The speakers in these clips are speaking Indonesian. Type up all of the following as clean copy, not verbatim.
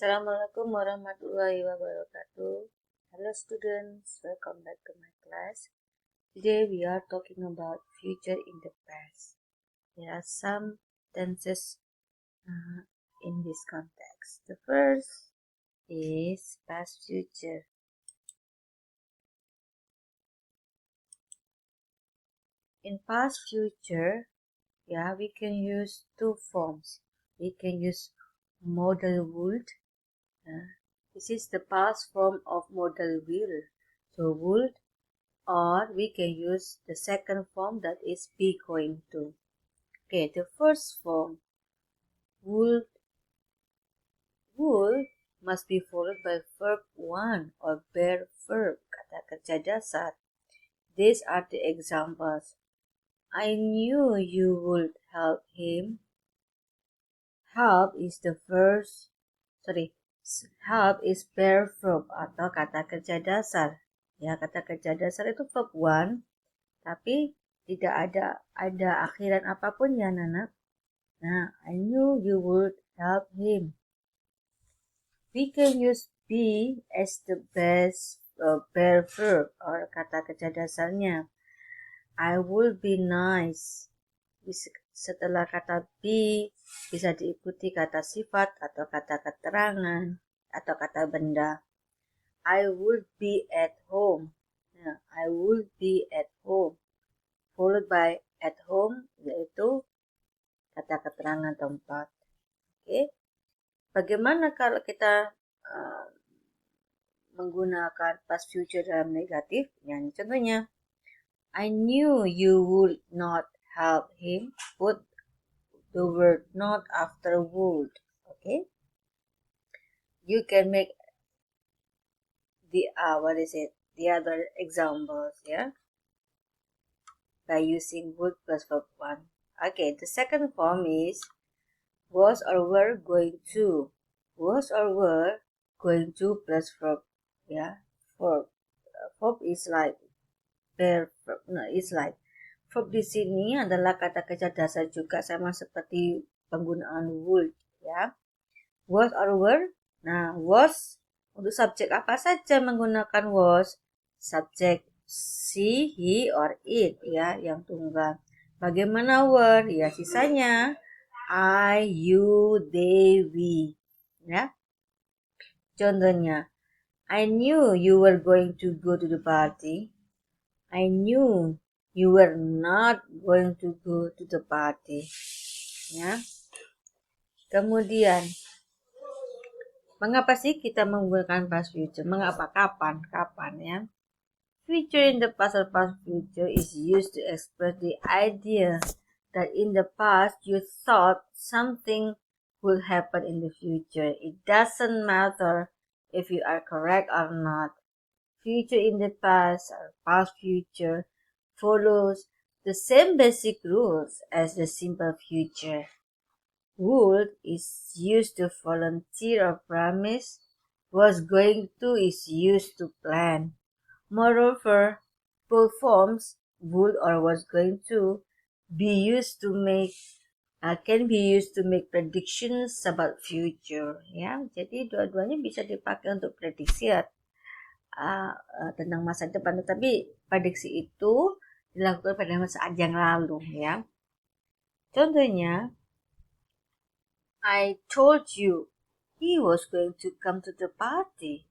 Assalamualaikum warahmatullahi wabarakatuh. Hello students, welcome back to my class. Today we are talking about future in the past. There are some tenses in this context. The first is past future. In past future, we can use two forms. We can use modal would. This is the past form of modal will. So would, or we can use the second form, that is be going to. Okay, the first form, would must be followed by verb 1 or bare verb, kata kerja dasar. These are the examples. I knew you would help him. Help is bare verb atau kata kerja dasar. Ya, kata kerja dasar itu verb 1, tapi tidak ada akhiran apapun ya, Nana. Nah, I knew you would help him. We can use be as the best bare verb or kata kerja dasarnya. I would be nice. Setelah kata be bisa diikuti kata sifat atau kata keterangan atau kata benda. I would be at home. Nah, I would be at home. Followed by at home, yaitu kata keterangan tempat. Oke. Bagaimana kalau kita menggunakan past future dalam negatif? Yang contohnya, I knew you would not help him. Put the word not after would. Okay. You can make the other examples, by using would plus verb 1. Okay, the second form is was or were going to. Was or were going to plus verb. Verb is like verb. No, it's like verb di sini adalah kata kerja dasar juga, sama seperti penggunaan would, ya. Was or were. Nah, was untuk subjek apa saja menggunakan was? Subjek she, he, or it, ya, yang tunggal. Bagaimana were? Ya, sisanya I, you, they, we. Ya. Contohnya, I knew you were going to go to the party. I knew you were not going to go to the party. Ya. Kemudian, mengapa sih kita menggunakan past future? Mengapa? Kapan, ya? Future in the past or past future is used to express the idea that in the past you thought something will happen in the future. It doesn't matter if you are correct or not. Future in the past or past future follows the same basic rules as the simple future. Would is used to volunteer or promise. Was going to is used to plan. Moreover, both forms, would or was going to, can be used to make predictions about future. Ya, jadi dua-duanya bisa dipakai untuk prediksi tentang masa depan. Tetapi prediksi itu dilakukan pada saat yang lalu, ya. Contohnya, I told you he was going to come to the party.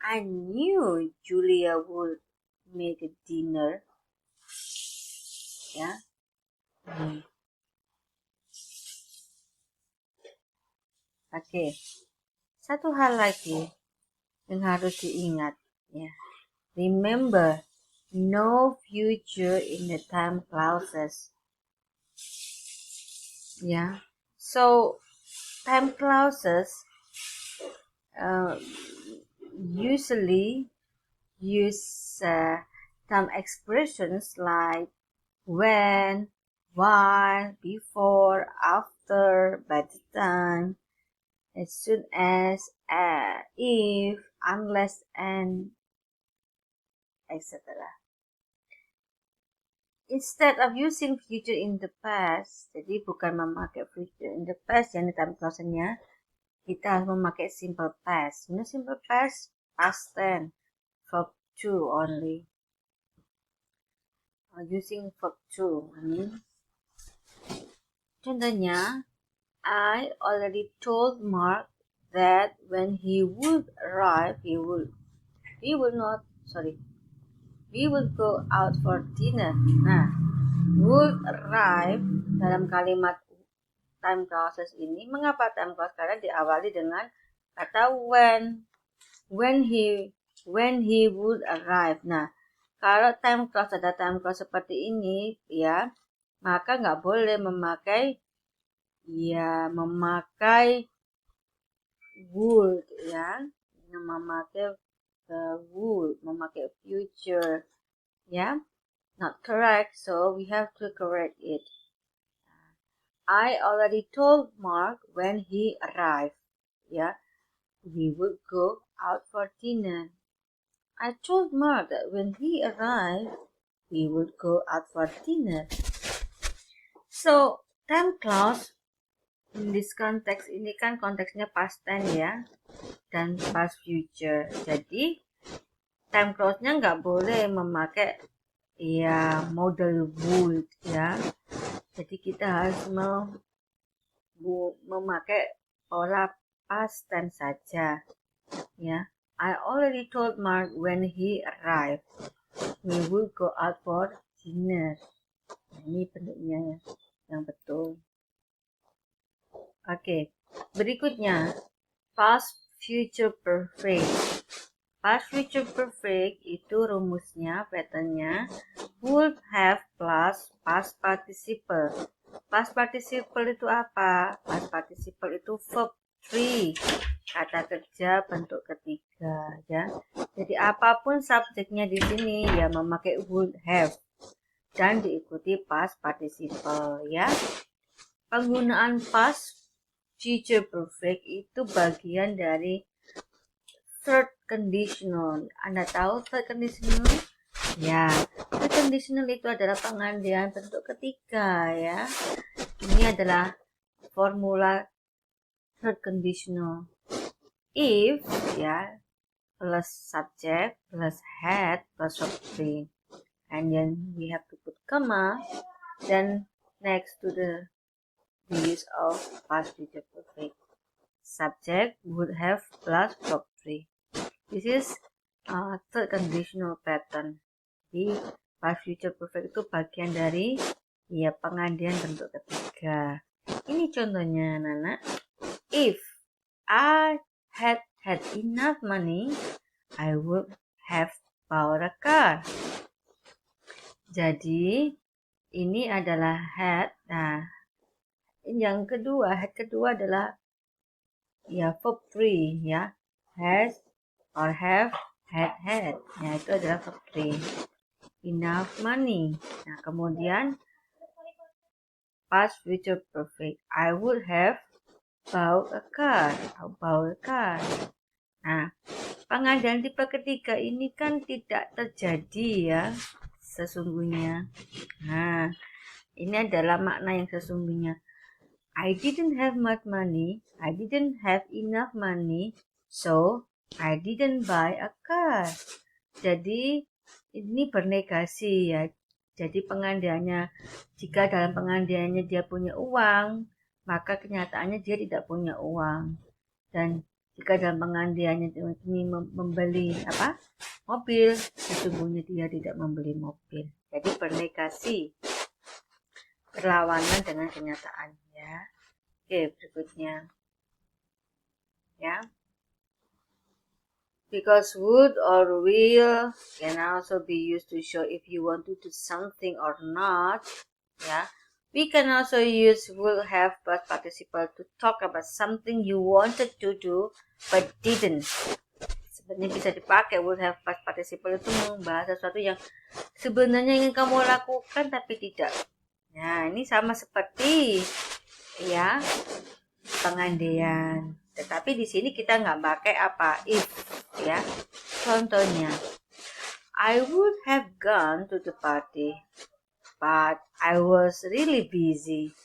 I knew Julia would make a dinner. Ya. Oke. Satu hal lagi yang harus diingat, ya. Remember, no future in the time clauses. Ya. So, time clauses usually use some expressions like when, while, before, after, by the time, as soon as, if, unless, and, etc. Instead of using future in the past, jadi bukan memakai future in the past yang di time clause-nya, kita harus memakai simple past. Simple past tense, verb to only. Using verb to. Contohnya, I already told Mark that when he would arrive, we will go out for dinner. Nah, would arrive dalam kalimat time clauses ini, mengapa time clause? Karena diawali dengan kata when he would arrive. Nah, kalau time clause ada time clause seperti ini, ya, maka nggak boleh memakai would, ya, memakai would, memakai future, ya, not correct. So we have to correct it. I already told Mark when he arrived, ya, we would go out for dinner. I told Mark that when he arrived, we would go out for dinner. So, time clause in this context ini kan konteksnya past tense, ya, dan past future. Jadi, time clause-nya nggak boleh memakai model would, ya. Jadi kita harus memakai pola past tense saja, ya. I already told Mark when he arrived, we will go out for dinner. Ini bentuknya yang betul. Oke, berikutnya past future perfect. Past future perfect itu rumusnya, patternnya would have plus past participle. Past participle itu apa? Past participle itu verb 3, kata kerja bentuk ketiga, ya. Jadi apapun subjeknya di sini ya memakai would have dan diikuti past participle, ya. Penggunaan past future perfect itu bagian dari third conditional. Anda tahu third conditional? Ya, third conditional itu adalah pengandian bentuk ketiga, ya. Ini adalah formula third conditional. If, ya, plus subject, plus had, plus verb 3. And then we have to put comma, then next to the use of past future perfect. Subject would have plus verb 3. This is third conditional pattern. Jadi past future perfect itu bagian dari pengandian bentuk ketiga. Ini contohnya, Nana. If I had enough money, I would have bought a car. Jadi ini adalah had. Nah, yang kedua, had kedua adalah verb 3, ya. Has or have, had. Ya, itu adalah verb 3. Enough money. Nah, kemudian past future perfect. I would have bought a car. Nah, pengandian tipe ketiga ini kan tidak terjadi, ya, sesungguhnya. Nah, ini adalah makna yang sesungguhnya. I didn't have much money. I didn't have enough money. So, I didn't buy a car. Jadi, ini bernegasi, ya. Jadi pengandiannya, jika dalam pengandiannya dia punya uang, maka kenyataannya dia tidak punya uang. Dan jika dalam pengandiannya ini membeli mobil, sesungguhnya dia tidak membeli mobil. Jadi bernegasi, berlawanan dengan kenyataan, ya. Oke, berikutnya, ya. Because would or will can also be used to show if you want to do something or not, ya. We can also use will have past participle to talk about something you wanted to do but didn't. Sebenarnya bisa dipakai will have past participle itu membahas sesuatu yang sebenarnya ingin kamu lakukan tapi tidak. Nah, ini sama seperti pengandian. Tetapi di sini kita nggak pakai if, ya. Contohnya, I would have gone to the party, but I was really busy.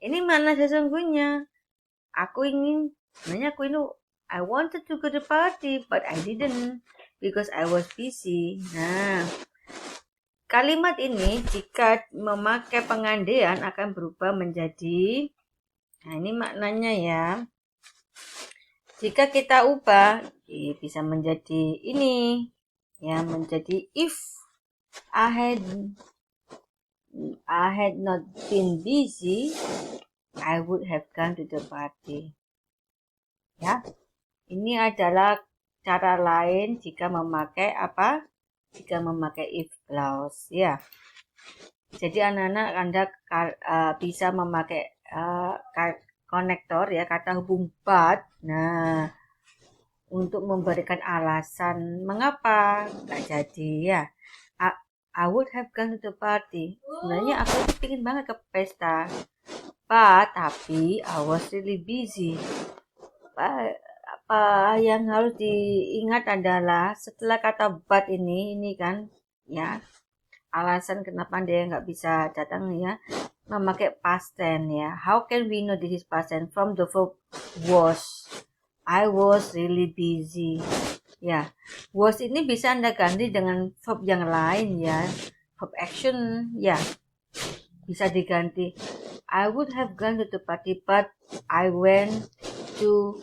Ini mana sesungguhnya? Aku ingin Sebenarnya aku ini I wanted to go to the party, but I didn't because I was busy. Nah, kalimat ini jika memakai pengandaian akan berubah menjadi, nah ini maknanya ya. Jika kita ubah, bisa menjadi ini, ya menjadi if I had not been busy, I would have gone to the party. Ya, ini adalah cara lain jika memakai apa? Jika memakai if clause, ya. Jadi anak-anak Anda bisa memakai konektor ya, kata hubung but. Nah, untuk memberikan alasan mengapa nggak jadi ya. I would have gone to the party. Sebenarnya aku tuh pingin banget ke pesta. Tapi I was really busy. Apa yang harus diingat adalah setelah kata but ini kan ya, alasan kenapa dia nggak bisa datang ya, memakai past tense ya. How can we know this is past tense? From the verb was. I was really busy. Ya, was ini bisa Anda ganti dengan verb yang lain ya. Verb action ya. Bisa diganti. I would have gone to the party but I went to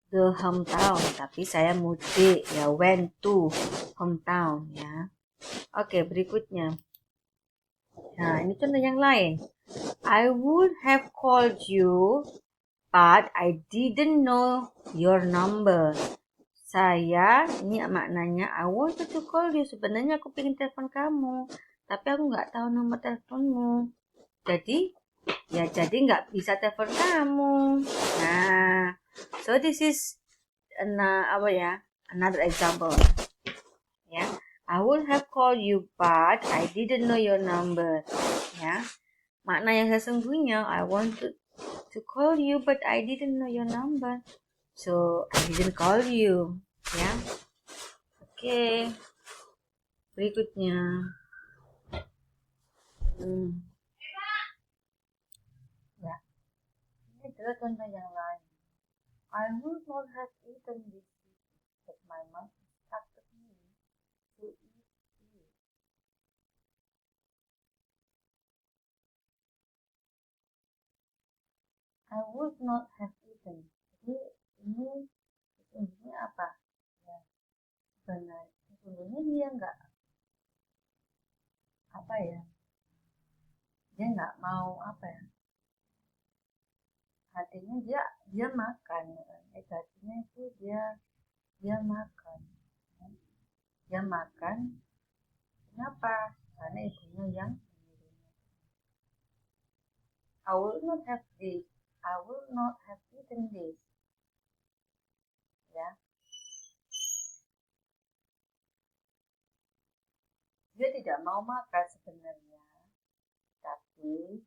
the hometown. Tapi saya mudik ya, went to hometown ya. Oke, berikutnya. Nah, ini contoh yang lain. I would have called you but I didn't know your number. Saya, ini maknanya I wanted to call you. Sebenarnya aku pengen telepon kamu, tapi aku nggak tahu nomor teleponmu. Jadi nggak bisa telepon kamu. Nah, so this is another example. Ya, I would have called you but I didn't know your number. Ya, makna yang sesungguhnya I wanted to call you but I didn't know your number. So I didn't call you, ya. Oke. Berikutnya. Ya. Ini adalah contoh yang lain. I would not have eaten this but my mom instructed me to eat it. I would not have eaten. Jadi ini apa? Ya, sebenarnya dia nggak dia nggak mau artinya dia makan kan. Artinya itu dia makan. Dia makan. Kenapa? Karena ibunya yang I will not have this. I will not have eaten this. Ya. Dia tidak mau makan sebenarnya. Tapi